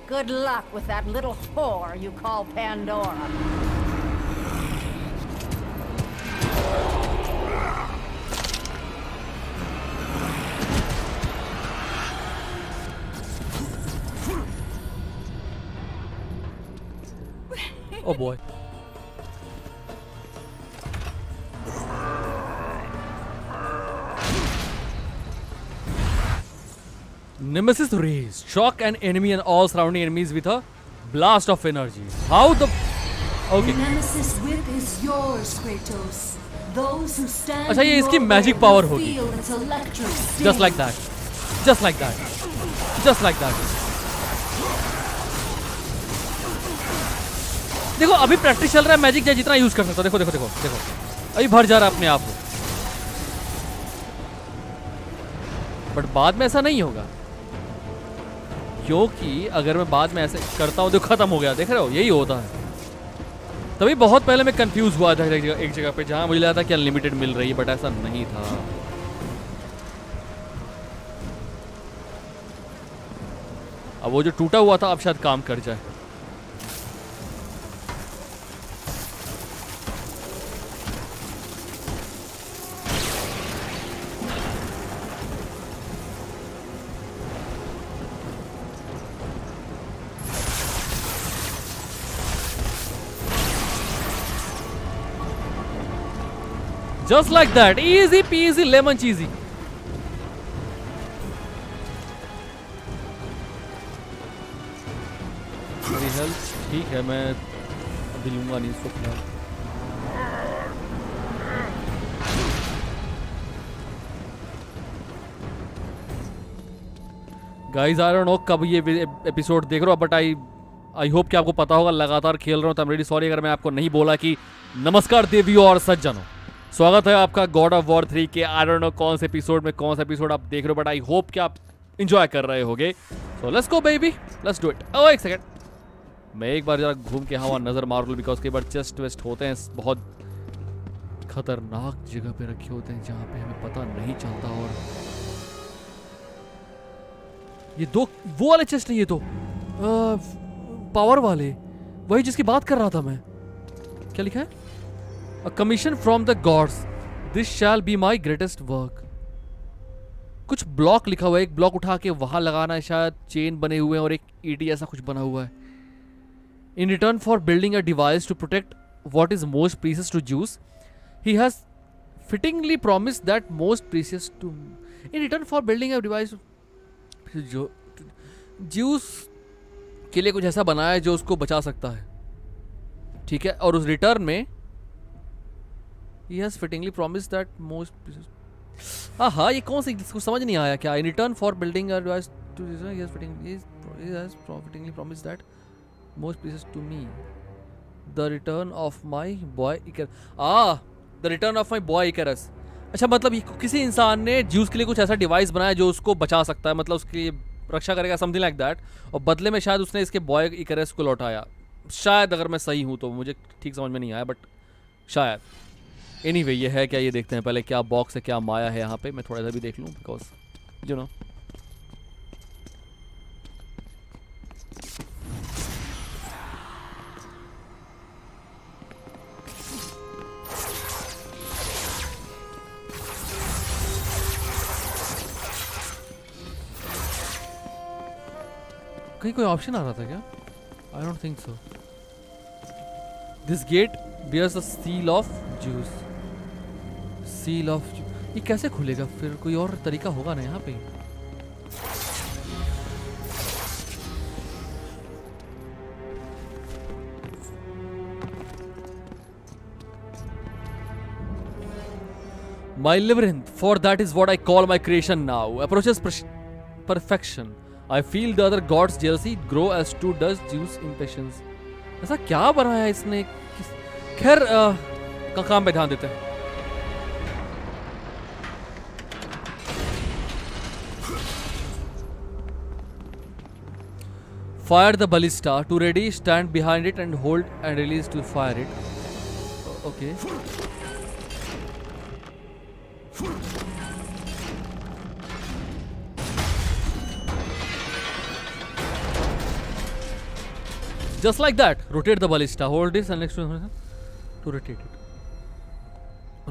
Good luck with that little whore you call Pandora. Oh boy. Nemesis rays shock an enemy and all surrounding enemies with a blast of energy. How the... Okay. Nemesis whip is yours, Kratos. Those who stand अच्छा ये इसकी in your magic way power will होगी. feel its electric sting. Just like that. Just like that. Just like that. देखो अभी practice चल रहा है magic चाहे जितना यूज कर सकता हो. देखो देखो देखो देखो अभी भर जा रहा है अपने आप को. बट बाद में ऐसा नहीं होगा क्योंकि अगर मैं बाद में ऐसे करता हूँ तो खत्म हो गया. देख रहे हो यही होता है. तभी बहुत पहले मैं कंफ्यूज हुआ था एक जगह पे जहाँ मुझे लगा था कि अनलिमिटेड मिल रही है बट ऐसा नहीं था. अब वो जो टूटा हुआ था अब शायद काम कर जाए. Just like that, easy peasy lemon cheesy. मेरी हेल्थ ठीक है, मैं अभी लूंगा नहीं इसको फिलहाल. गाइस आई डोंट नो कब ये एपिसोड देख रहे हो बट आई होप कि आपको पता होगा. लगातार खेल रहा हूँ तो आई एम रियली सॉरी अगर मैं आपको नहीं बोला कि नमस्कार देवियों और सज्जनों, स्वागत है आपका गॉड ऑफ वॉर 3 के आई डोंट नो कौन से एपिसोड में कौन सा एपिसोड आप देख रहे हो बट आई होप कि आप एंजॉय कर रहे होगे. So let's go baby, let's do it. Oh एक सेकंड, मैं एक बार जरा घूम के हवा नजर मार लूं बिकॉज कई बार चेस्ट वेस्ट होते हैं बहुत खतरनाक जगह पे रखे होते हैं जहाँ पे हमें पता नहीं चलता. और ये दो वो वाले चेस्ट नहीं, ये तो पावर वाले, वही जिसकी बात कर रहा था मैं. क्या लिखा है? A commission from the gods. This shall be my greatest work. कुछ ब्लॉक लिखा हुआ है, एक ब्लॉक उठा के वहां लगाना है शायद. चेन बने हुए हैं और एक ईटी ऐसा कुछ बना हुआ है. In return for building a device to protect what is most precious to Zeus, he has fittingly promised that most precious to. In return for building a device, जो Zeus के लिए कुछ ऐसा बनाया है जो उसको बचा सकता है. ठीक है, और उस रिटर्न में He has fittingly promised that most. हाँ ये कौन सी कुछ समझ नहीं आया क्या? In return for building a device to he has fittingly promised that most precious to me, the return of my boy Icarus. The return of my boy Icarus. अच्छा मतलब किसी इंसान ने ज्यूस के लिए कुछ ऐसा डिवाइस बनाया जो उसको बचा सकता है, मतलब उसके लिए रक्षा करेगा, समथिंग लाइक दैट. और बदले में शायद उसने इसके बॉय इकरस को लौटाया. शायद अगर मैं सही हूँ तो, मुझे ठीक समझ में नहीं आया बट शायद. एनीवे ये है क्या, ये देखते हैं पहले क्या बॉक्स है, क्या माया है यहाँ पे. मैं थोड़ा सा भी देख लूँ बिकॉज यू नो. कहीं कोई ऑप्शन आ रहा था क्या? I don't think so. This gate bears the seal of Zeus. Seal of Zeus. ये कैसे खुलेगा फिर? कोई और तरीका होगा ना यहाँ पे? My labyrinth, for that is what I call my creation now, approaches perfection. I feel the other gods' jealousy grow as too does Zeus' impatience. ऐसा क्या बनाया इसने? खैर काम पे ध्यान देते हैं. Fire the ballista to ready, stand behind it and hold and release to fire it. Okay. Just like that. Rotate the ballista. Hold this and next to rotate it.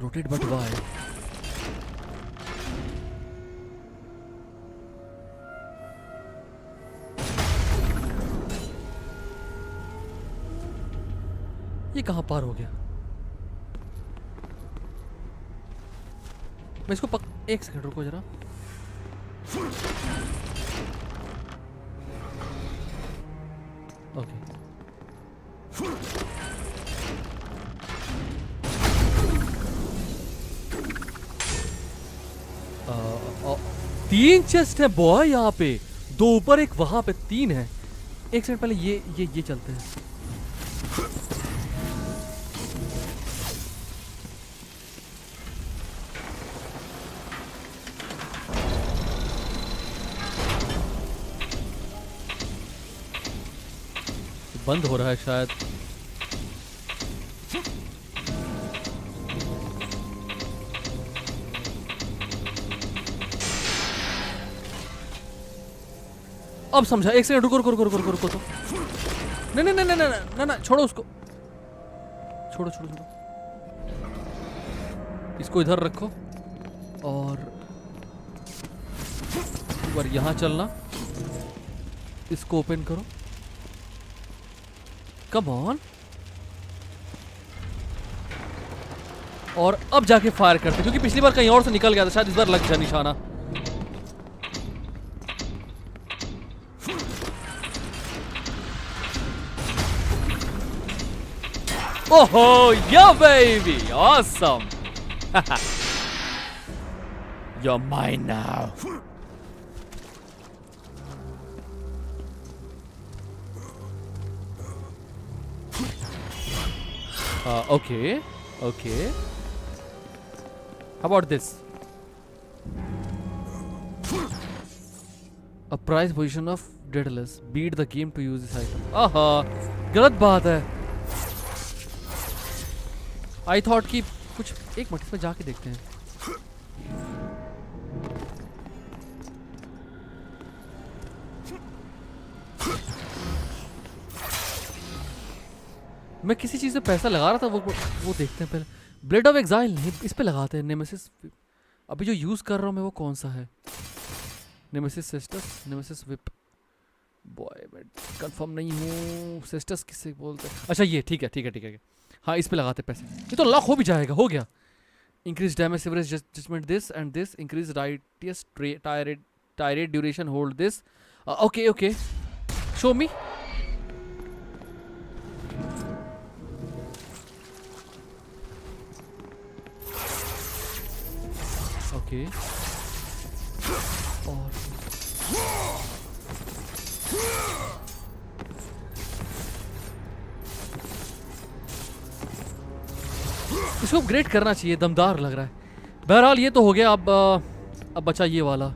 Rotate, but why? ये कहां पार हो गया? मैं इसको एक second रुको जरा. Okay. तीन चेस्ट है बॉय यहाँ पे. दो ऊपर एक वहां पे. तीन है. एक सेकंड पहले ये चलते हैं. बंद हो रहा है शायद. अब समझा. एक सेकंड रुको तो. नहीं छोड़ो उसको. छोड़ो. इसको इधर रखो और एक बार यहां चलना. इसको ओपन करो. Come on. और अब जाके फायर करते, क्योंकि पिछली बार कहीं और से निकल गया था. शायद इस बार लग जाए निशाना. ओहो या baby. Awesome. You're mine now. Okay. How about this? A prize position of Daedalus. Beat the game to use this item. आहा, गलत बात है. I thought कि कुछ एक मिनट इसमें जाके देखते हैं. मैं किसी चीज पे पैसा लगा रहा था. वो देखते हैं पहले. ब्लेड ऑफ एग्जाइल नहीं, इस पे लगाते हैं. नेमेसिस. अभी जो यूज कर रहा हूं मैं वो कौन सा है? Nemesis cysts, nemesis whip. Boy मैं कंफर्म नहीं हूँ. सिस्टस किससे बोलते हैं? अच्छा ये ठीक है. हाँ इस पे लगाते पैसे. ये तो लॉक हो भी जाएगा. हो गया. Increase damage average judgement this and this. Increase righteous tirade duration. Hold this. Okay show me. Okay. और इसको अपग्रेड करना चाहिए. दमदार लग रहा है. बहरहाल ये तो हो गया. अब बचा ये वाला.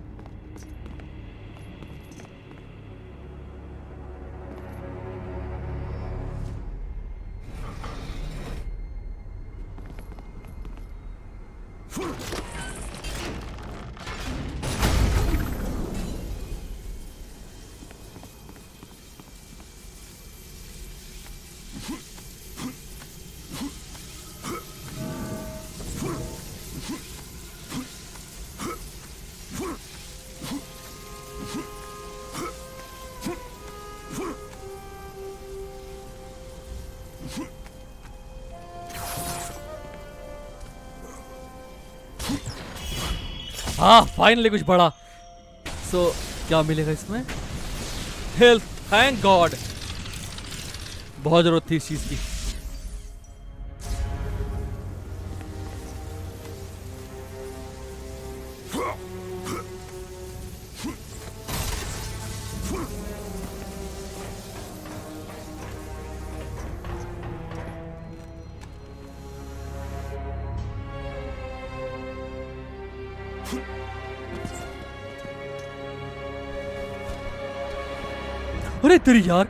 हाँ फाइनली कुछ बड़ा. सो क्या मिलेगा इसमें? हेल्थ. Thank God. बहुत जरूरत थी इस चीज की. अरे तेरी यार,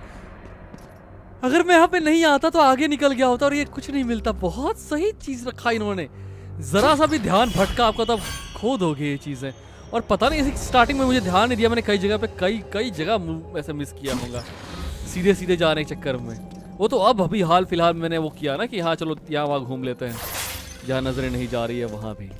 अगर मैं यहाँ पे नहीं आता तो आगे निकल गया होता और ये कुछ नहीं मिलता. बहुत सही चीज रखा इन्होंने. जरा सा भी ध्यान भटका आपका तब खो दोगे ये चीजें. और पता नहीं ऐसे स्टार्टिंग में मुझे ध्यान नहीं दिया. मैंने कई जगह पे कई जगह ऐसे मिस किया होगा. सीधे सीधे जाने के चक्कर में। वो तो अब अभी हाल फिलहाल मैंने वो किया ना कि हाँ चलो यहाँ वहाँ घूम लेते हैं, जहाँ नजरें नहीं जा रही है वहाँ भी।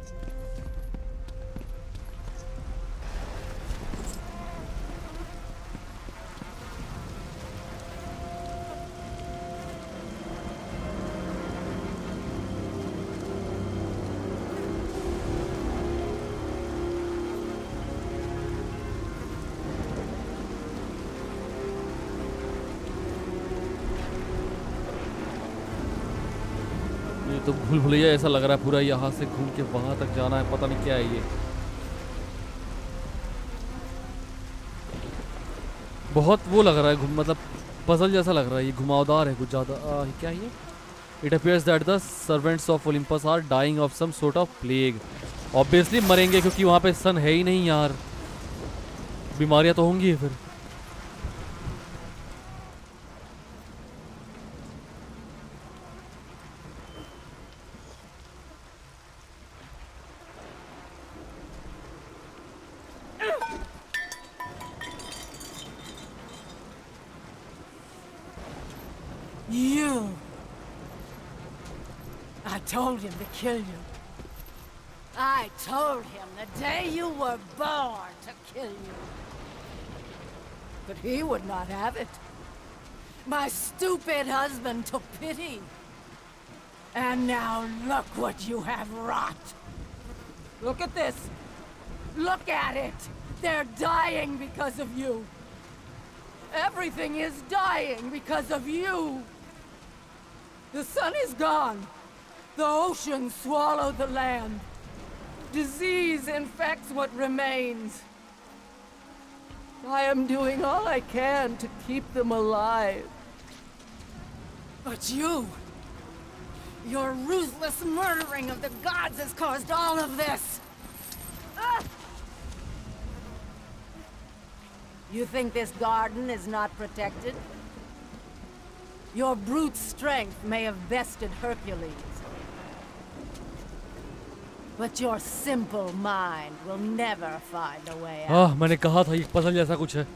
तो भूल भुलैया ऐसा लग रहा है पूरा, यहाँ से घूम के वहां तक जाना है, पता नहीं क्या है ये। बहुत वो लग रहा है मतलब पजल जैसा लग रहा है, ये घुमावदार है कुछ ज़्यादा। क्या है ये? It appears that the servants of Olympus are dying of some sort of plague. Obviously मरेंगे क्योंकि वहाँ पे सन है ही नहीं यार, बीमारियाँ तो होंगी फिर। You! I told him to kill you. I told him the day you were born to kill you. But he would not have it. My stupid husband took pity. And now look what you have wrought. Look at this. Look at it. They're dying because of you. Everything is dying because of you. The sun is gone. The ocean swallowed the land. Disease infects what remains. I am doing all I can to keep them alive. But your ruthless murdering of the gods has caused all of this. Ah! You think this garden is not protected? Your brute strength may have bested Hercules. But your simple mind will never find a way out. मैंने कहा था ये puzzle जैसा कुछ है।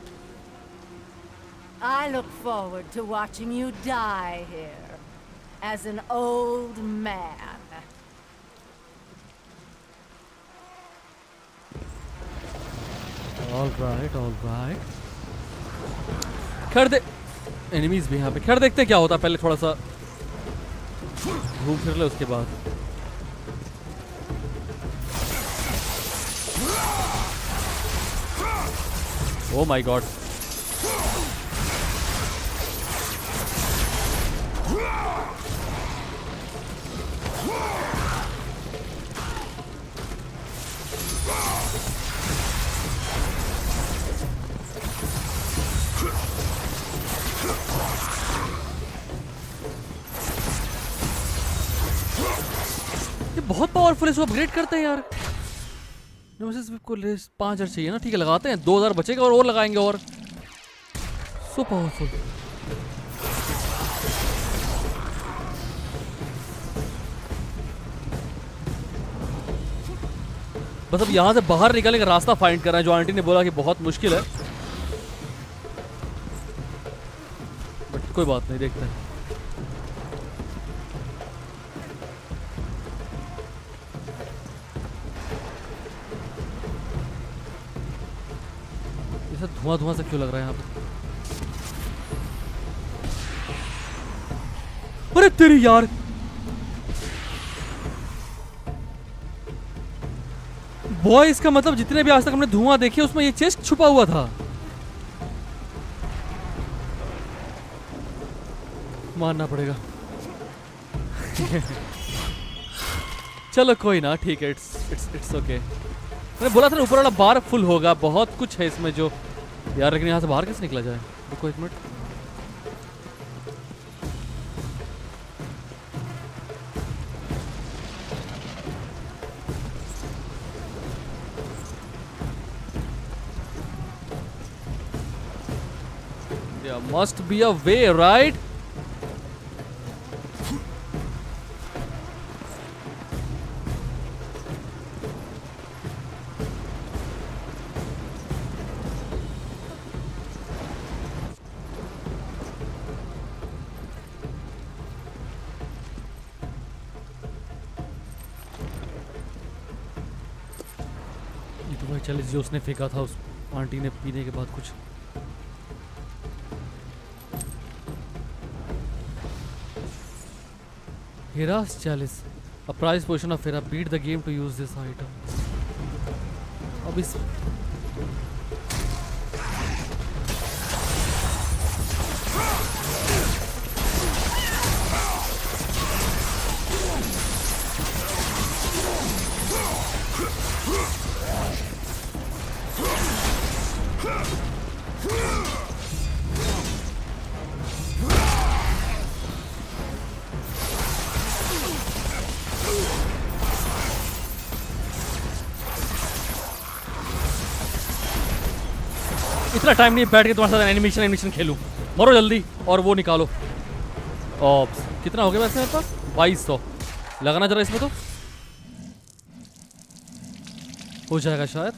I look forward to watching you die here as an old man. All right. खैर दे enemies भी यहाँ पे। खैर देखते क्या होता है, पहले थोड़ा सा घूम फिर ले उसके बाद। ओ माय गॉड, बहुत पावरफुल है, इसको अपग्रेड करते हैं यार। नेमेसिस को 5000 चाहिए ना, ठीक है लगाते हैं। 2000 बचेगा और लगाएंगे और सो पावरफुल। बस अब यहाँ से बाहर निकलने का रास्ता फाइंड कर रहे हैं, जो आंटी ने बोला कि बहुत मुश्किल है, बट कोई बात नहीं, देखते हैं। धुआं धुआं सा क्यों लग रहा है यहाँ पे? अरे तेरी यार, बॉय इसका मतलब जितने भी आज तक हमने धुआं देखे उसमें ये चेस्ट छुपा हुआ था। मानना पड़ेगा। चलो कोई ना, ठीक है, इट्स ओके। मैंने बोला था ना ऊपर वाला बार फुल होगा, बहुत कुछ है इसमें जो यार। लेकिन यहाँ से बाहर कैसे निकला जाए? रुको एक minute. There must be a way, right? चलिए जो उसने फेंका था उस आंटी ने पीने के बाद कुछ। Hera's chalice. A prized portion of Hera. Beat the game to use this item. अब इस इतना टाइम नहीं बैठ के तुम्हारे साथ एनिमेशन खेलूं। मरो जल्दी और वो निकालो। ऑप्स कितना हो गया वैसे मेरे पास? 2200 लगाना जरा इसमें तो हो जाएगा शायद।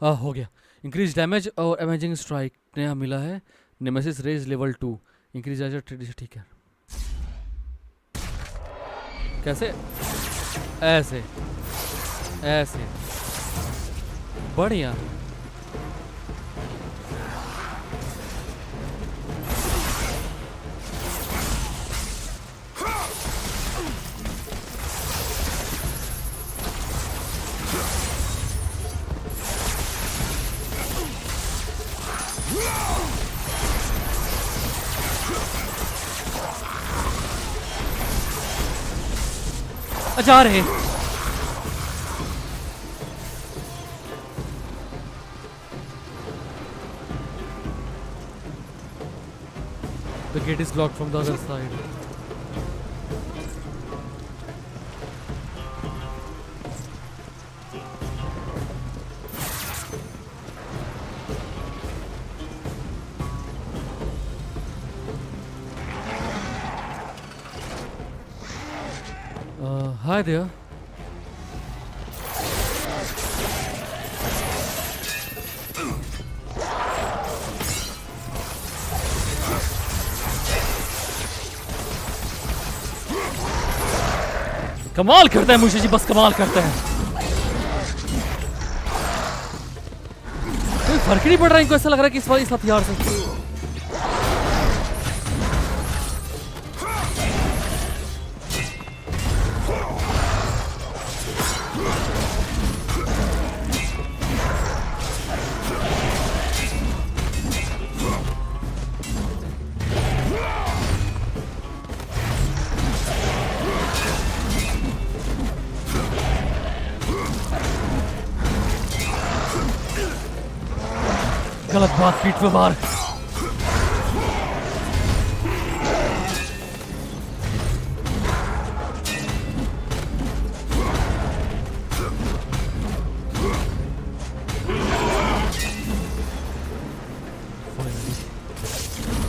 हो गया। इंक्रीज डैमेज और अमेजिंग स्ट्राइक नया मिला है। Nemesis rage level 2 increase tradition. ठीक है कैसे? ऐसे ऐसे बढ़िया। जा रहे The gate is locked from the other side. Hi there. कमाल करता है मुझे जी, बस कमाल करता है। कोई फर्क ही नहीं पड़ रहा है इनको, ऐसा लग रहा है कि इस बार इस हथियार से गलत बात पीठ पे मार।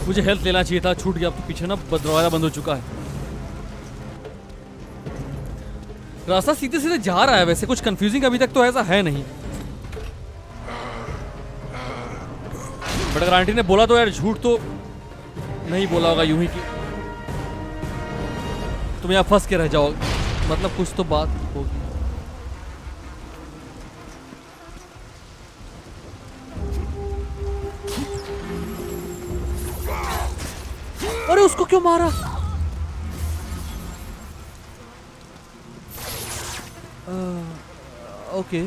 मुझे हेल्थ लेना चाहिए था, छूट गया। अब तो पीछे ना दरवाजा बंद हो चुका है। रास्ता सीधे सीधे जा रहा है वैसे, कुछ कंफ्यूजिंग अभी तक तो ऐसा है नहीं। बट अगर आंटी ने बोला तो यार झूठ तो नहीं बोला होगा यूं ही कि तुम यहाँ फंस के रह जाओ, मतलब कुछ तो बात होगी। अरे उसको क्यों मारा? ओके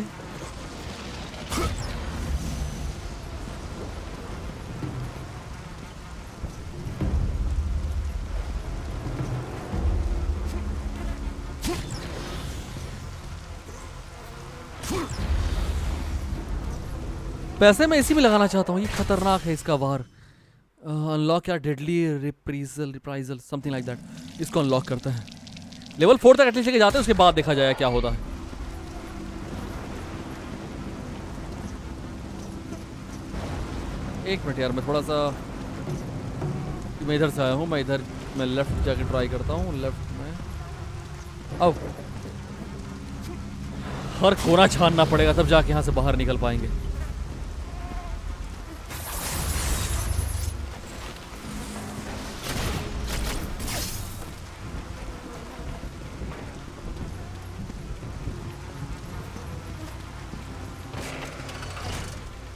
पैसे मैं इसी में लगाना चाहता हूँ। ये खतरनाक है इसका वार। अनलॉक या deadly reprisal something like that. इसको अनलॉक करते हैं, लेवल 4 तक एटलीस्ट लेके जाते हैं, उसके बाद देखा जाएगा क्या होता है। एक मिनट यार, मैं थोड़ा सा मैं इधर से आया हूँ, मैं लेफ्ट जाके ट्राई करता हूँ। लेफ्ट में अब हर कोना छानना पड़ेगा, तब जाके यहाँ से बाहर निकल पाएंगे।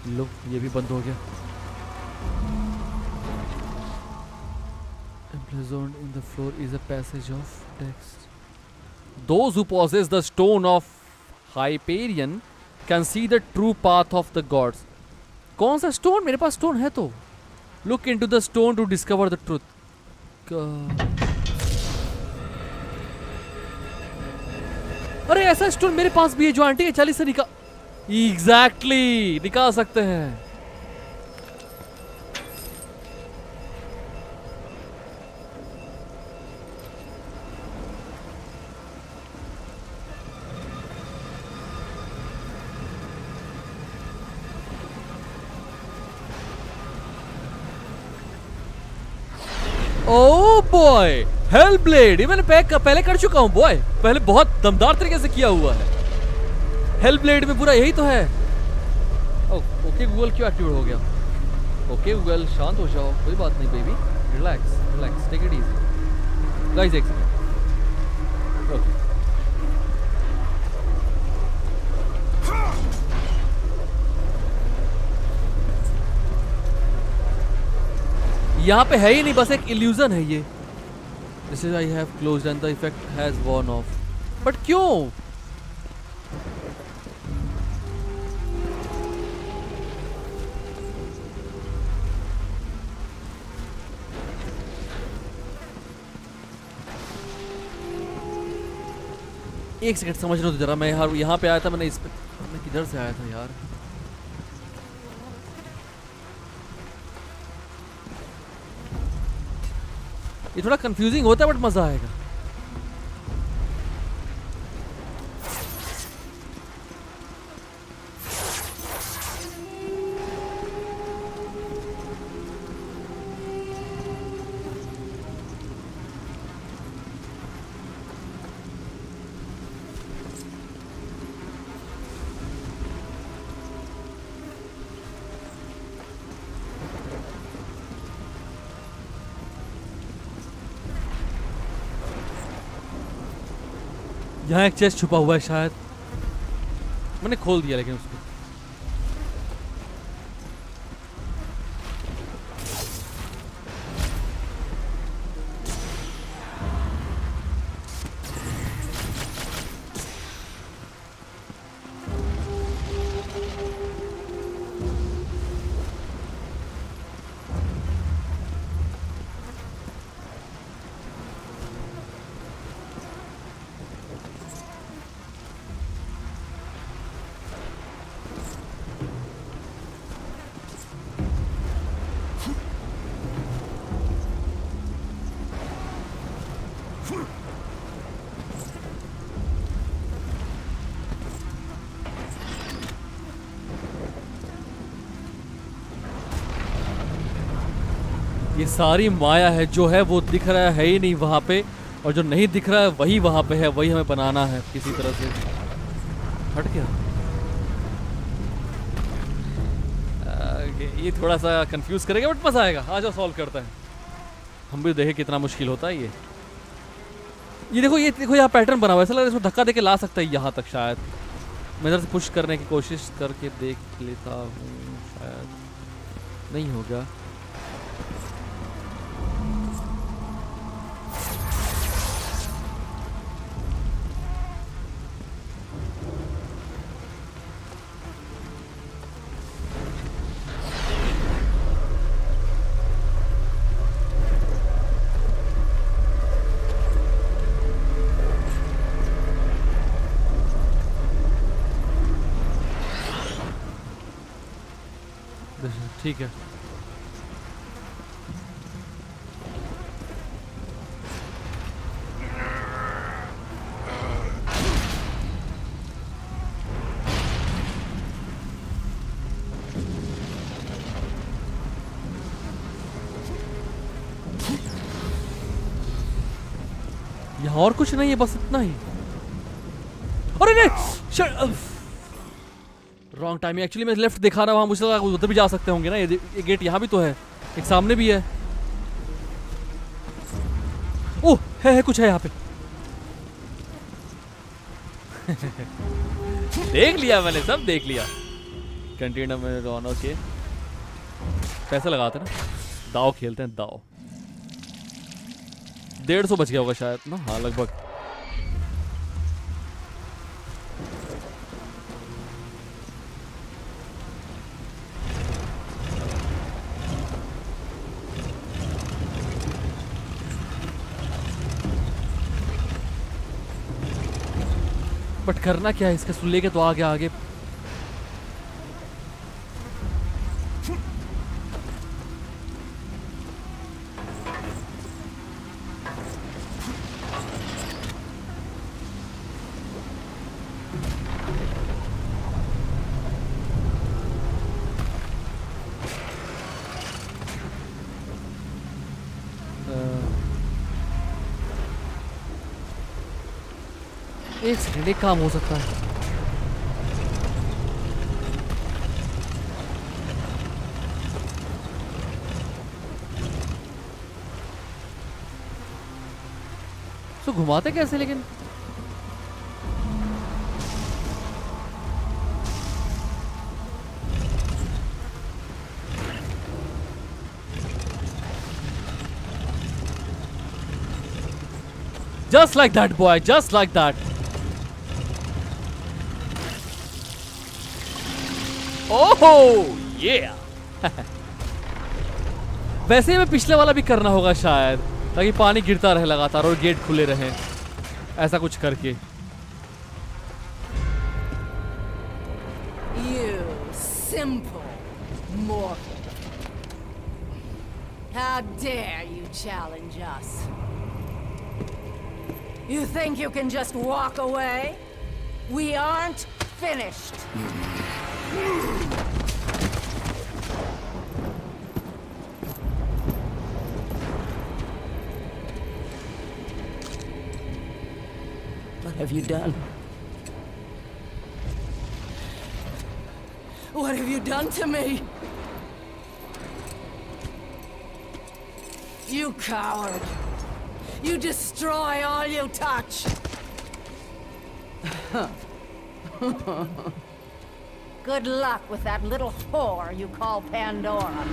लो ये भी बंद हो गया। Emblazoned in the floor is a passage of text. Those who possess the stone of Hyperion can see the true path of the gods. कौन सा स्टोन? मेरे पास स्टोन है तो। Look into the stone to discover the truth. अरे ऐसा stone मेरे पास भी है जो आंटी के 40 से निकाल एग्जैक्टली निकाल सकते हैं। ओह बॉय, हेल ब्लेड ये मैंने पहले कर चुका हूँ बॉय, पहले बहुत दमदार तरीके से किया हुआ है। हेल ब्लेड में पूरा यही तो है। ओके गूगल क्यों एक्टिवेट हो गया? ओके गूगल शांत हो जाओ, कोई बात नहीं baby, relax relax, take it easy guys. एक सेकंड। ओके यहाँ पे है ही नहीं, बस एक इल्यूजन है ये। This is I have closed end the effect has worn of. But क्यों? एक सेकंड समझ लो तो जरा, मैं यहाँ पे आया था, मैंने इस पे मैं किधर से आया था यार? ये थोड़ा कंफ्यूजिंग होता है बट मजा आएगा। यहाँ एक चेस्ट छुपा हुआ है शायद, मैंने खोल दिया लेकिन उसको। ये सारी माया है, जो है वो दिख रहा है ही नहीं वहाँ पे, और जो नहीं दिख रहा है वही वहाँ पे है, वही हमें बनाना है किसी तरह से। हट गया। ये थोड़ा सा कंफ्यूज करेगा बट मजा आएगा। आ जाओ सॉल्व करते हैं, हम भी देखें कितना मुश्किल होता है ये। ये देखो यहाँ पैटर्न बना हुआ है, ऐसा लग रहा है इसको धक्का देके ला सकता है यहाँ तक शायद। मैं इधर से पुश करने की कोशिश करके देख लेता हूँ, शायद नहीं होगा। ठीक है, यहाँ और कुछ नहीं है, बस इतना ही। अरे नहीं, रॉन्ग टाइम। एक्चुअली मैं लेफ्ट दिखा रहा, वहां मुझे लगा उधर भी जा सकते होंगे ना। ये गेट यहाँ भी तो है, एक सामने भी है। ओह है कुछ है यहाँ पे। देख लिया मैंने, सब देख लिया। कंटेनर में रॉन ओके पैसे लगाते ना दाव खेलते हैं दाव 150 बच गया होगा शायद ना हाँ लगभग बट करना क्या है इसके सुल्ले के तो आगे आगे एक सेकंड एक काम हो सकता है तो घुमाते कैसे लेकिन just like that boy just like that ओह ये वैसे में पिछले वाला भी करना होगा शायद ताकि पानी गिरता रहे लगातार और गेट खुले रहे ऐसा कुछ करके You simple mortal. How dare you challenge us? You think you can just walk away? We aren't finished. What have you done? What have you done to me? You coward. You destroy all you touch. Good luck with that little whore you call Pandora.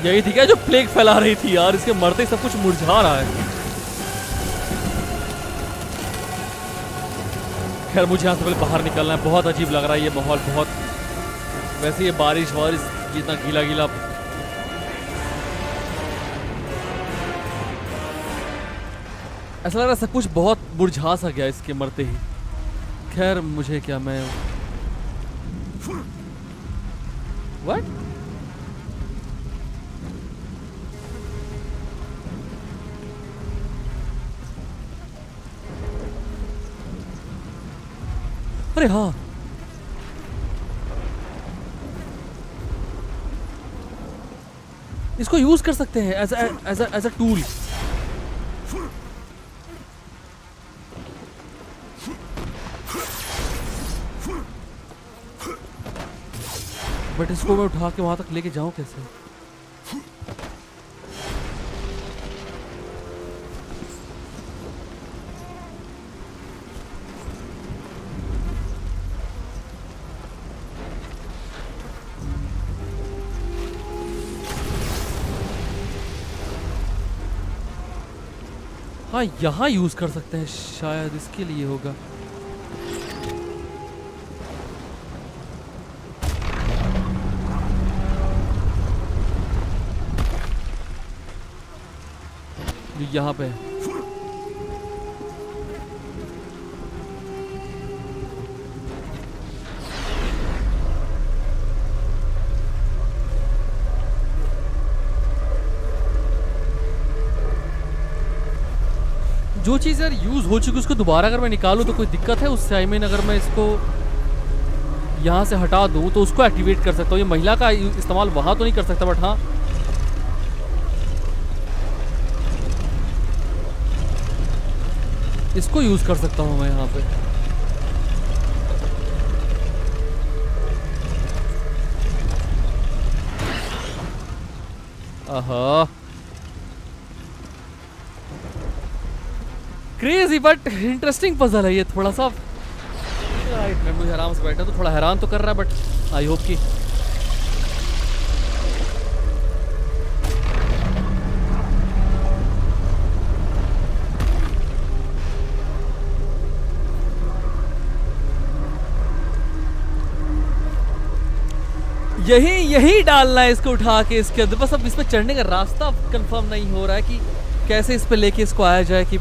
यही थी क्या जो plague फैला रही थी यार इसके मरते ही सब कुछ मुरझा रहा है खैर मुझे यहाँ से पहले बाहर निकलना है बहुत अजीब लग रहा है ये माहौल बहुत वैसे ये बारिश इतना गीला गीला ऐसा लग रहा है सब कुछ बहुत मुरझा सा गया इसके मरते ही खैर मुझे क्या मैं What? अरे हाँ इसको यूज कर सकते हैं एज अ टूल बट इसको मैं उठा के वहां तक लेके जाऊं कैसे हाँ यहाँ यूज कर सकते हैं शायद इसके लिए होगा यहाँ पे जो चीज़ यार यूज हो चुकी उसको दोबारा अगर मैं निकालूं तो कोई दिक्कत है उससे आई मीन अगर मैं इसको यहाँ से हटा दूँ तो उसको एक्टिवेट कर सकता हूँ। ये महिला का इस्तेमाल वहाँ तो नहीं कर सकता, बट हाँ इसको यूज कर सकता हूँ मैं यहाँ पे। आहा, क्रेजी बट इंटरेस्टिंग पजल है ये थोड़ा सा। राइट, मैं मुझे आराम से बैठा तो थोड़ा हैरान तो कर रहा है, बट आई होप कि यही डालना है इसको उठा के इसके अंदर। बस अब इस पे चढ़ने का रास्ता कंफर्म नहीं हो रहा है कि कैसे इस पे लेके इसको आया जाए। कि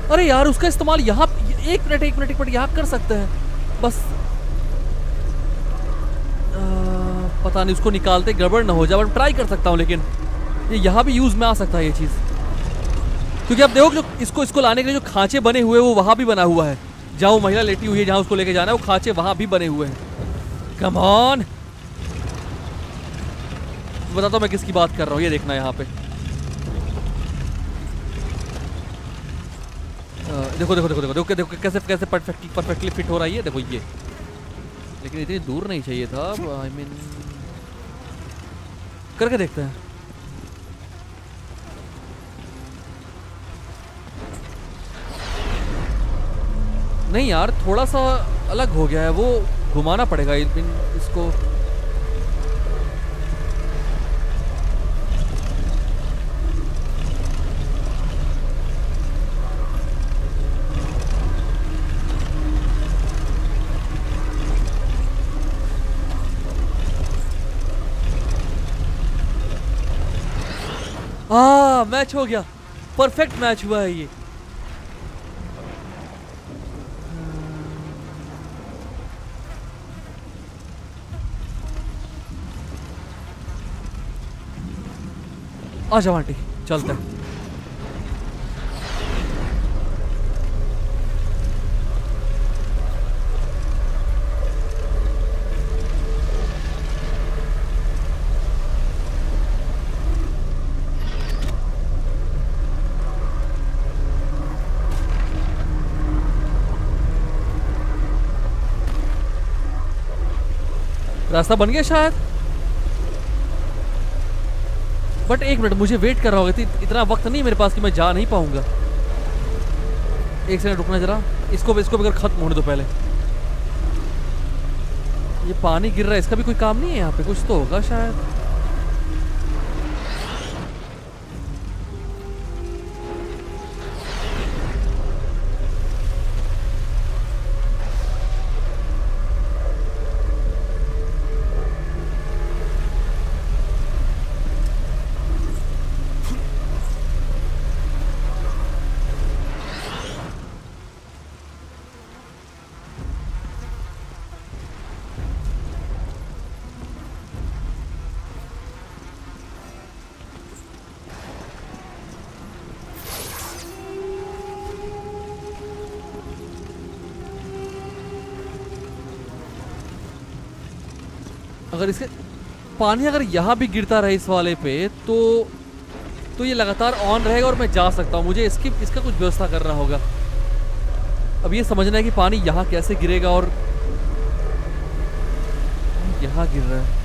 अरे यार, उसका इस्तेमाल यहाँ एक मिनट यहाँ कर सकते हैं बस। पता नहीं उसको निकालते गड़बड़ ना हो जाए, बट ट्राई कर सकता हूँ। लेकिन ये यहाँ भी यूज में आ सकता है ये चीज, क्योंकि आप देखो जो इसको लाने के लिए जो खांचे बने हुए हैं वो वहां भी बना हुआ है। जहां वो महिला लेटी हुई है, जहां उसको लेके जाना है, वो खांचे वहां भी बने हुए हैं। कम ऑन, बताता हूं मैं किसकी बात कर रहा हूँ। ये देखना यहाँ पे, देखो कैसे परफेक्टली फिट हो रहा है ये। देखो ये, लेकिन इतनी दूर नहीं चाहिए था। आई मीन करके देखते हैं। नहीं यार, थोड़ा सा अलग हो गया है, वो घुमाना पड़ेगा इसको। मैच हो गया, परफेक्ट मैच हुआ है ये। आ जाओ आंटी, चलते हैं। रास्ता बन गया शायद, बट एक मिनट मुझे वेट कर रहा होगा। इतना वक्त नहीं मेरे पास कि मैं जा नहीं पाऊंगा। एक सेकंड रुकना जरा, इसको भी अगर खत्म होने दो पहले। ये पानी गिर रहा है, इसका भी कोई काम नहीं है यहाँ पे, कुछ तो होगा शायद। अगर इसके पानी अगर यहाँ भी गिरता रहे इस वाले पे तो ये लगातार ऑन रहेगा और मैं जा सकता हूँ। मुझे इसका कुछ व्यवस्था करना होगा। अब ये समझना है कि पानी यहाँ कैसे गिरेगा, और यहाँ गिर रहा है।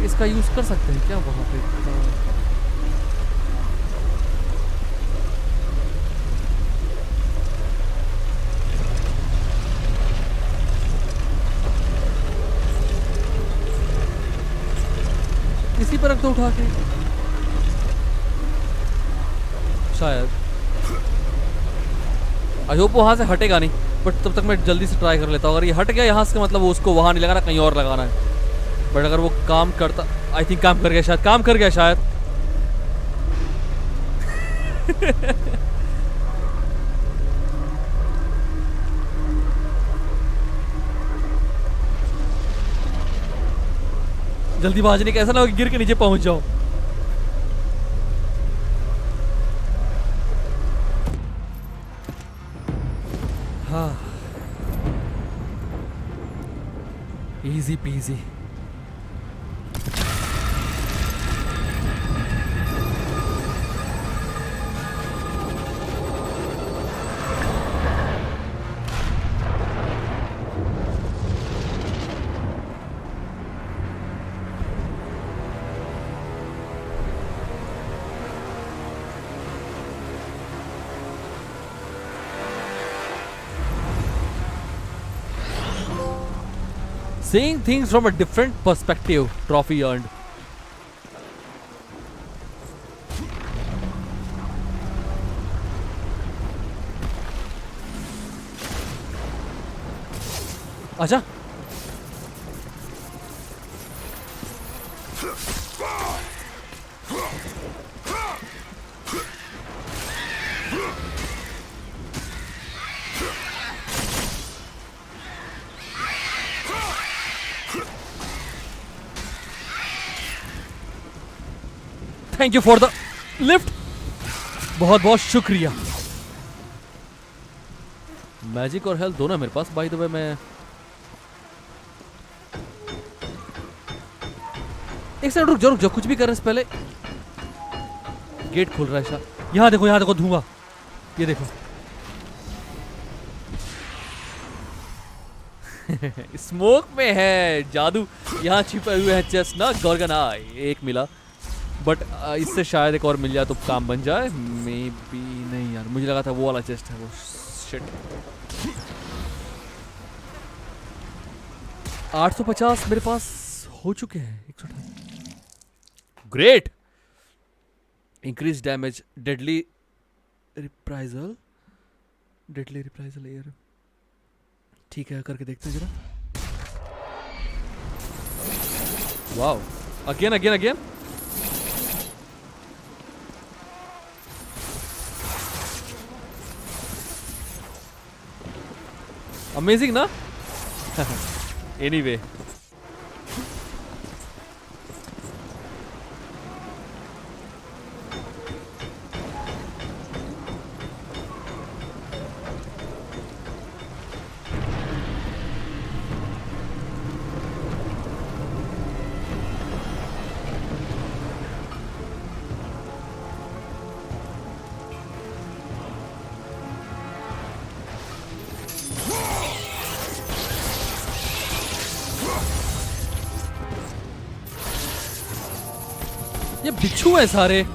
इसका यूज कर सकते हैं क्या वहाँ पे? इसी पर रख दो उठा के शायद। आई होप वहां से हटेगा नहीं, बट तब तक मैं जल्दी से ट्राई कर लेता हूँ। अगर ये हट गया यहाँ से, मतलब वो उसको वहां नहीं लगाना, कहीं और लगाना है। बट अगर वो काम करता, आई थिंक काम कर गया शायद, काम कर गया शायद। जल्दी भाजने का, ऐसा ना हो कि गिर के नीचे पहुंच जाओ। हाँ, easy PG. Seeing things from a different perspective, trophy earned. अच्छा, thank you for the lift, बहुत बहुत शुक्रिया। मैजिक और हेल्थ दोनों है मेरे पास। बाय द वे मैं एक सेकंड रुक जाओ, कुछ भी करने से पहले गेट खुल रहा है शायद। यहाँ देखो धुआं, ये देखो। स्मोक में है जादू। यहाँ छिपे हुए हैं चेस्ट ना, गॉर्गन आई एक मिला, बट इससे शायद एक और मिल जाए तो काम बन जाए। मे बी नहीं यार, मुझे लगा था वो वाला चेस्ट है वो। शिट, 850 मेरे पास हो चुके हैं। 128 great. Increase damage, deadly reprisal air. ठीक है, करके देखते हैं जरा। वाओ, अगेन अमेजिंग ना। एनीवे ये बिच्छू है सारे।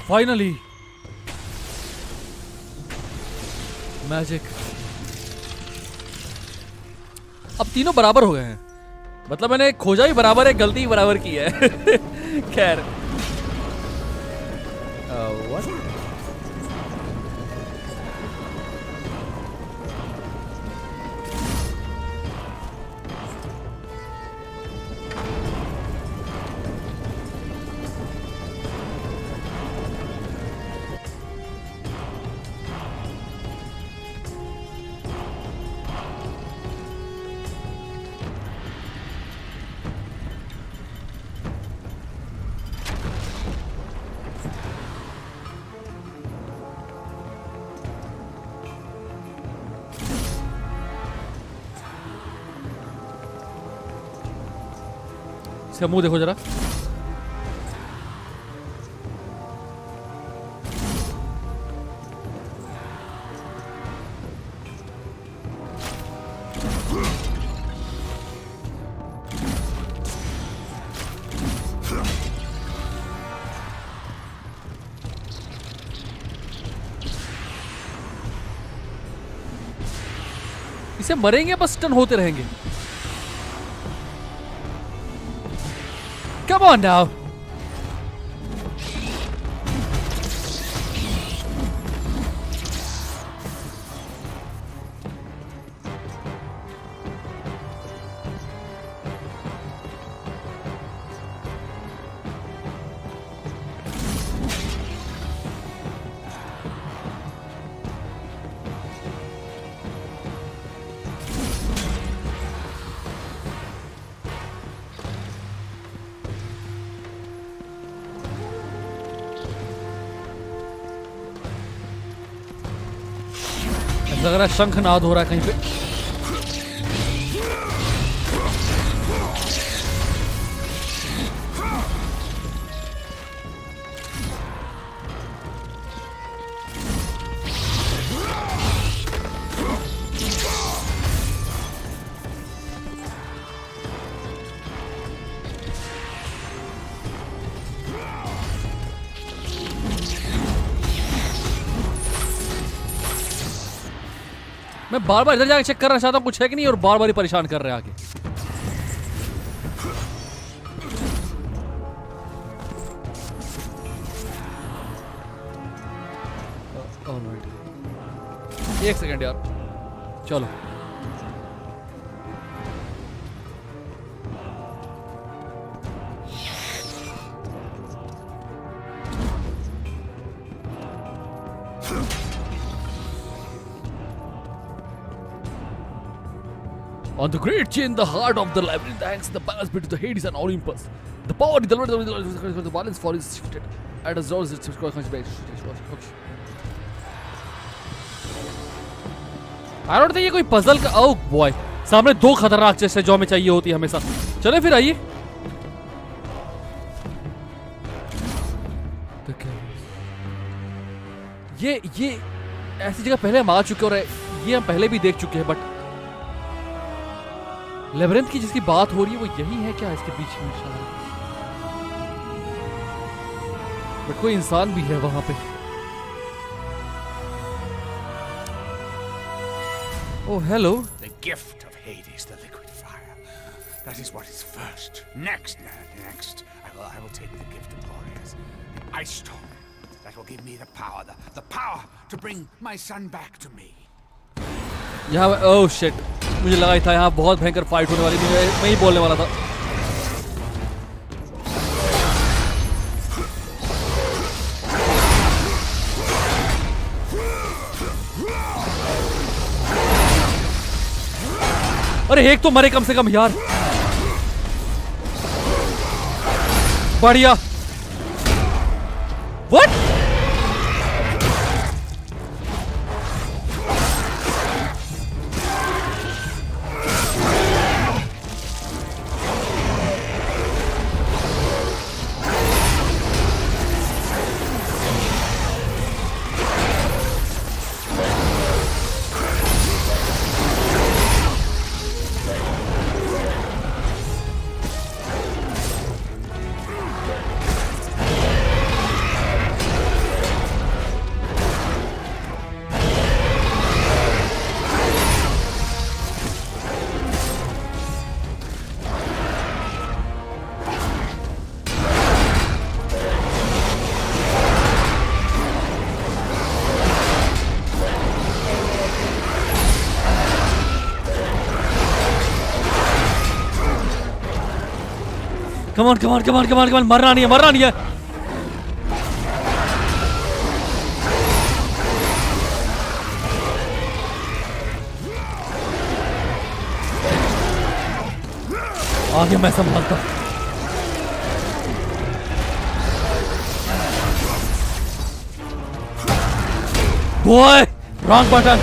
Finally magic. अब तीनों बराबर हो गए हैं, मतलब मैंने खोजा भी बराबर है, गलती बराबर की है। खैर व्हाट इसका मुंह देखो जरा। इसे मरेंगे बस स्टन होते रहेंगे. Come on now. लग रहा है शंखनाद हो रहा है कहीं पे. मैं बार बार इधर जाके चेक करना चाहता हूँ कुछ है कि नहीं, और बार बार ही परेशान कर रहे हैं आगे. एक सेकंड यार, चलो. On the great chain, the heart of the labyrinth hangs the balance between the Hades and Olympus. The power of the balance for is shifted. At a zone, it's I don't think ये कोई puzzle का. Oh boy, सामने दो खतरनाक चीजें जो हमें चाहिए होती है हमेशा. चले फिर आइए. ये ऐसी जगह पहले हम आ चुके और ये हम पहले भी देख चुके हैं, बट लेबिरिंथ की जिसकी बात हो रही है वो यही है क्या इसके बीच में शायद? बट कोई इंसान भी है वहां पे. Oh, hello. The gift of Hades, the liquid fire. That is what is first. Next. I will take the gift of Glorious, the ice stone. That will give me the power to bring my son back to me. यहाँ oh shit, मुझे लगा ही था यहाँ बहुत भयंकर fight होने वाली थी. मैं ही बोलने वाला था. अरे एक तो मरे कम से कम यार. बढ़िया. What? Come on, मरना नहीं है. आगे मैं संभालता. Boy, wrong button.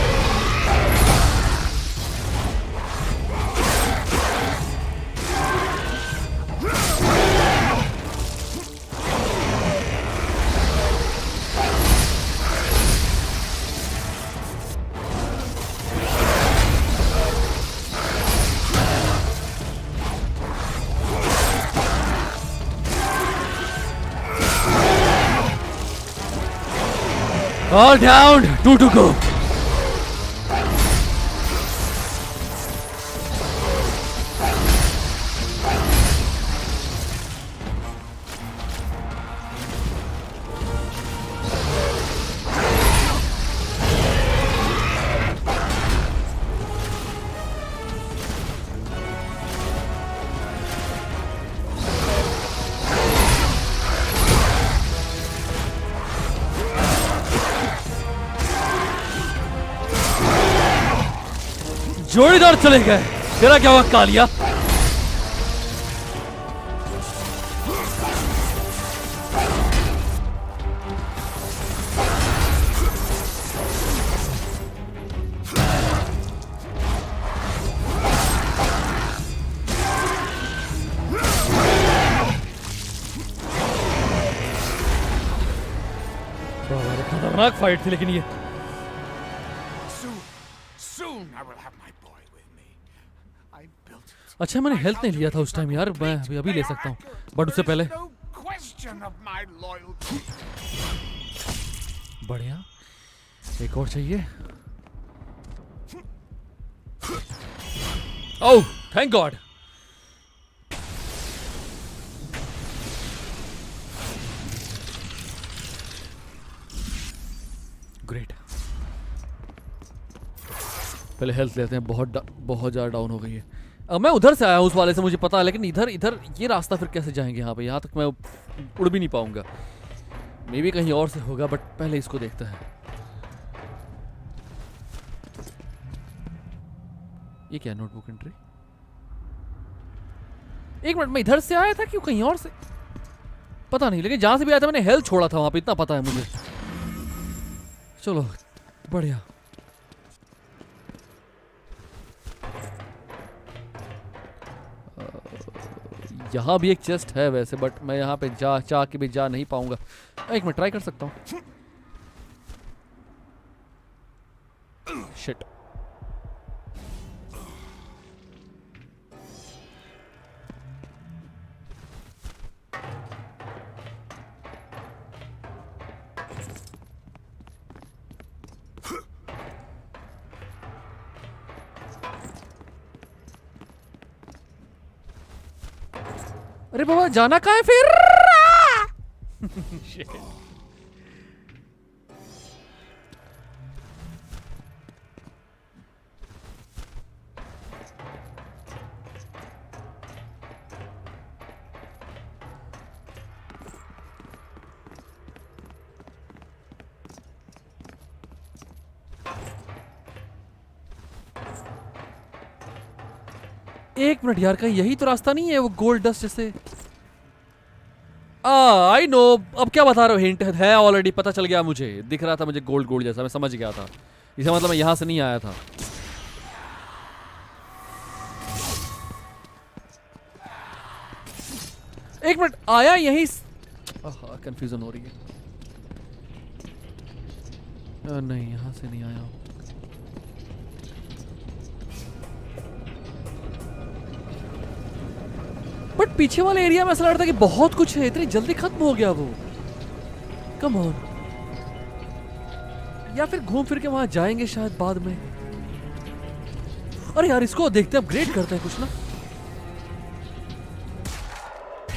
All down, 2 to go. जोड़ीदार चले गए। तेरा क्या हुआ कालिया? खतरनाक फाइट थी लेकिन ये। Soon I will have my boy with me. I built it. अच्छा मैंने हेल्थ नहीं लिया था उस टाइम यार, मैं अभी ले सकता हूँ, बट उससे पहले। No question of my loyalty. बढ़िया, एक और चाहिए। Oh thank God. ग्रेट, पहले हेल्थ लेते हैं, बहुत ज़्यादा डाउन हो गई है। अब मैं उधर से आया हूँ उस वाले से, मुझे पता है, लेकिन इधर ये रास्ता फिर कैसे जाएंगे यहाँ पे? यहाँ तक मैं उड़ भी नहीं पाऊंगा। मे बी कहीं और से होगा, बट पहले इसको देखते हैं। ये क्या नोटबुक एंट्री? एक मिनट, मैं इधर से आया था क्यों कहीं और से? पता नहीं, लेकिन जहां से भी आया था मैंने हेल्थ छोड़ा था वहां पे, इतना पता है मुझे। चलो बढ़िया। यहाँ भी एक चेस्ट है वैसे, बट मैं यहाँ पे चाह के भी जा नहीं पाऊंगा। एक मिनट ट्राई कर सकता हूँ। शिट, अरे बाबा जाना कहाँ है फिर? Shit. एक मिनट यार, कहीं यही तो रास्ता नहीं है वो गोल्ड डस्ट जैसे? आई नो, अब क्या बता रहे हो? हिंट है ऑलरेडी, पता चल गया मुझे, दिख रहा था मुझे गोल्ड जैसा, मैं समझ गया था। इसका मतलब मैं यहां से नहीं आया था। एक मिनट, आया यहीं? कंफ्यूजन हो रही है। नहीं, यहां से नहीं आया। बट पीछे वाले एरिया में ऐसा लग रहा था कि बहुत कुछ है, इतनी जल्दी खत्म हो गया वो। कम ऑन, या फिर घूम फिर के वहां जाएंगे शायद बाद में। अरे यार इसको देखते हैं, अपग्रेड करते हैं कुछ ना।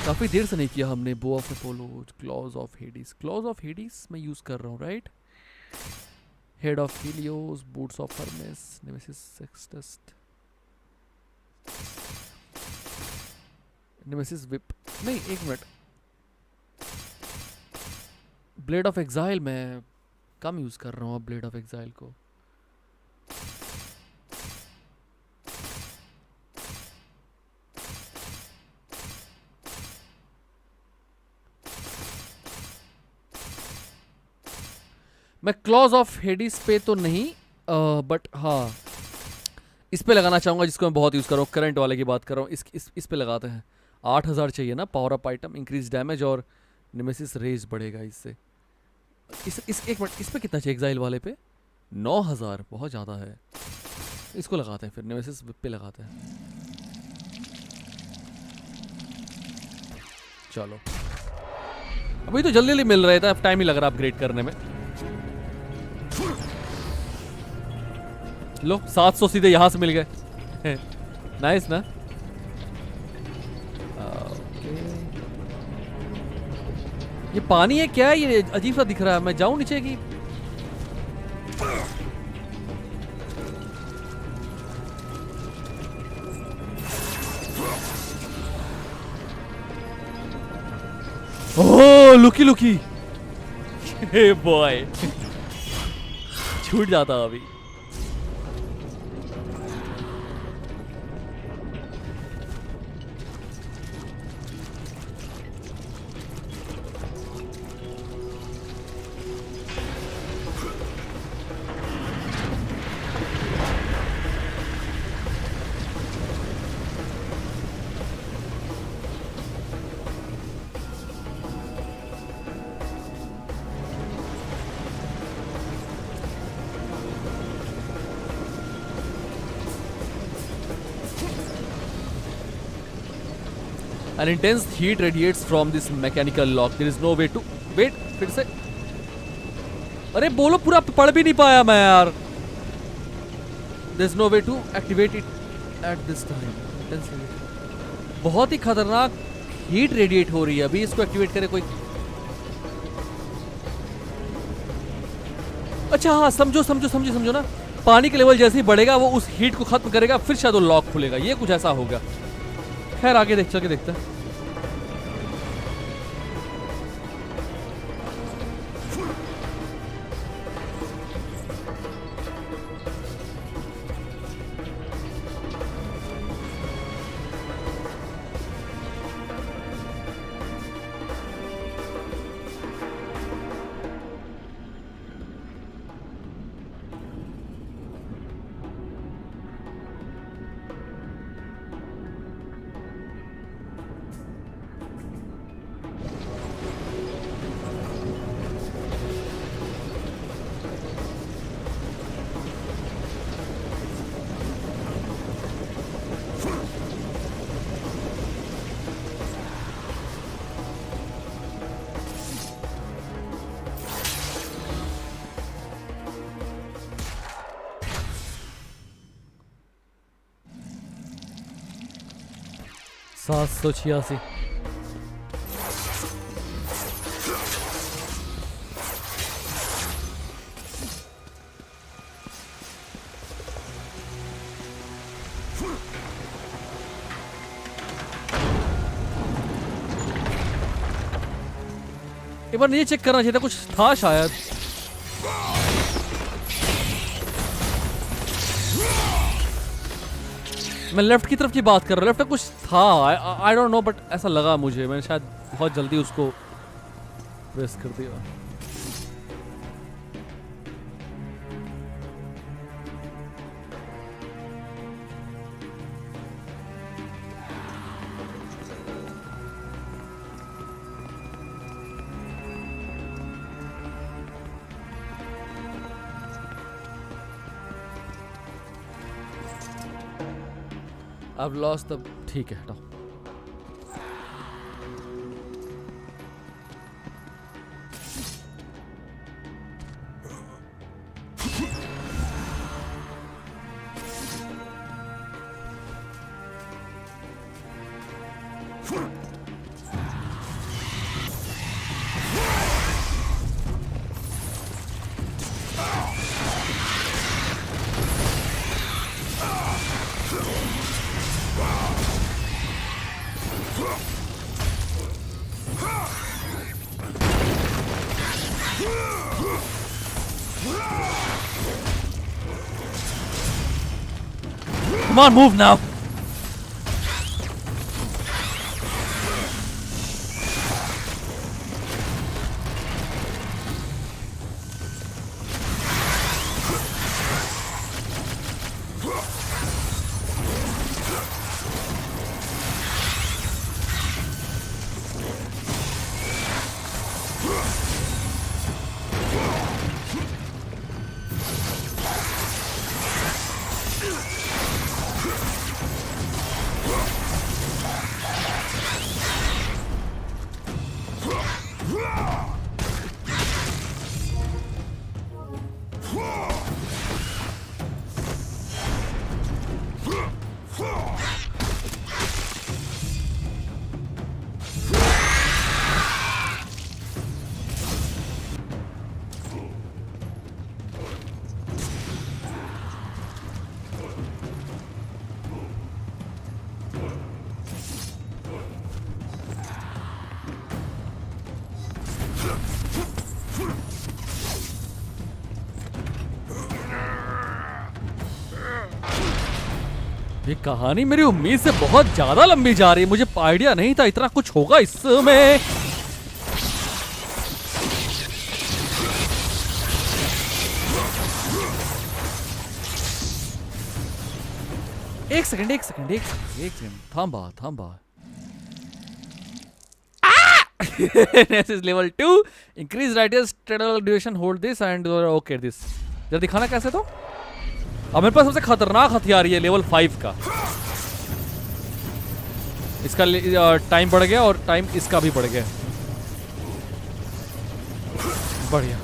काफी देर से नहीं किया हमने। Bow of Apollo, claws of Hades. Claws of Hades मैं यूज कर रहा हूँ, right? Head of Helios, boots of Hermes, Nemesis Sextus, Nemesis whip. नहीं एक मिनट, ब्लेड ऑफ एग्जाइल मैं कम यूज कर रहा हूँ अब, ब्लेड ऑफ एग्जाइल को। मैं क्लॉज ऑफ हेडिस पे तो नहीं, बट हाँ इस पे लगाना चाहूंगा जिसको मैं बहुत यूज कर रहा हूँ। करंट वाले की बात कर रहा हूँ। इस पे लगाते हैं। 8000 चाहिए ना power up item, increase damage और नेमेसिस रेज बढ़ेगा इससे। इस एक मिनट, इस पे कितना चाहिए एग्जाइल वाले पे? 9000, बहुत ज़्यादा है। इसको लगाते हैं फिर, नेमेसिस पे लगाते हैं। चलो अभी तो जल्दी जल्दी मिल रहा था, अब टाइम ही लग रहा अपग्रेड करने में। लो 700 सीधे यहाँ से मिल गए। नाइस ना। ये पानी है क्या? ये अजीब सा दिख रहा है। मैं जाऊं नीचे की? ओह लुकी लुकी। हे बॉय छूट जाता अभी। An intense heat radiates from this mechanical lock. There is no way to wait. फिर से अरे बोलो, पूरा पढ़ भी नहीं पाया मैं यार। There is no way to activate it at this time. Intense heat. बहुत ही खतरनाक हीट रेडिएट हो रही है। अभी इसको एक्टिवेट करे कोई? अच्छा हाँ, समझो समझो समझो समझो ना। पानी का लेवल जैसे ही बढ़ेगा वो उस हीट को खत्म करेगा, फिर शायद वो लॉक खुलेगा। ये कुछ ऐसा होगा। खैर आगे चल के देखते हैं। सात 786। एक बार ये चेक करना चाहिए था, कुछ था शायद। मैं लेफ्ट की तरफ की बात कर रहा हूँ। लेफ्ट में कुछ था, आई डोंट नो, बट ऐसा लगा मुझे। मैंने शायद बहुत जल्दी उसको प्रेस कर दिया। अब लॉस तब ठीक है, हटाओ। Come on, move now. ये कहानी मेरी उम्मीद से बहुत ज्यादा लंबी जा रही है। मुझे आइडिया नहीं था इतना कुछ होगा इसमें। एक सेकंड थांबा। This is level 2. Increase writer's total duration. Hold this and okay this. जरा दिखाना कैसे तो? अब मेरे पास सबसे खतरनाक हथियार ये लेवल 5 का। इसका टाइम बढ़ गया और टाइम इसका भी बढ़ गया। बढ़िया।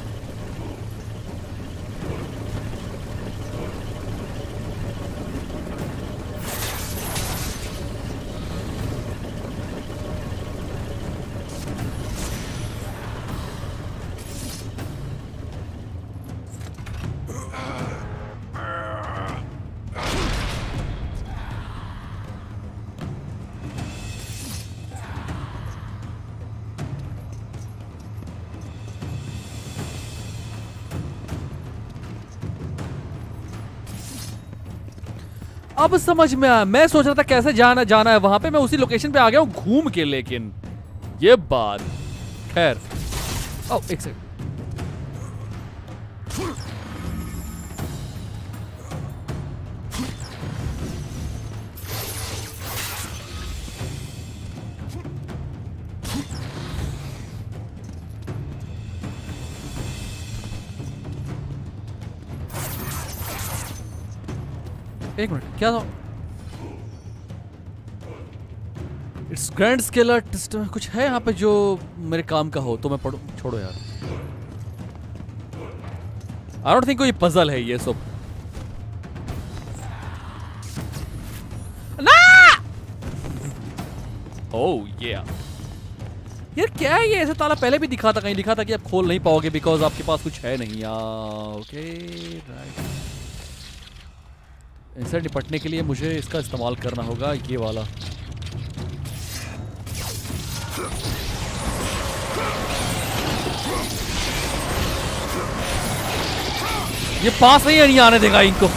अब समझ में आया। मैं सोच रहा था कैसे जाना है वहां पे। मैं उसी लोकेशन पे आ गया हूँ घूम के, लेकिन ये बात खैर। ओह एक सेकंड। एक मिनट, क्या था? इट्स ग्रैंड स्केल आर्टिस्ट कुछ है यहाँ पे जो मेरे काम का हो तो मैं पढ़ूं। छोड़ो यार, आई डोंट थिंक कोई पजल है ये सब। ना ओह यार क्या है ये? ऐसा ताला पहले भी दिखा था, कहीं लिखा था कि आप खोल नहीं पाओगे बिकॉज आपके पास कुछ है नहीं। Okay right. इनसे निपटने के लिए मुझे इसका इस्तेमाल करना होगा, ये वाला। ये पास नहीं आने देगा इनको।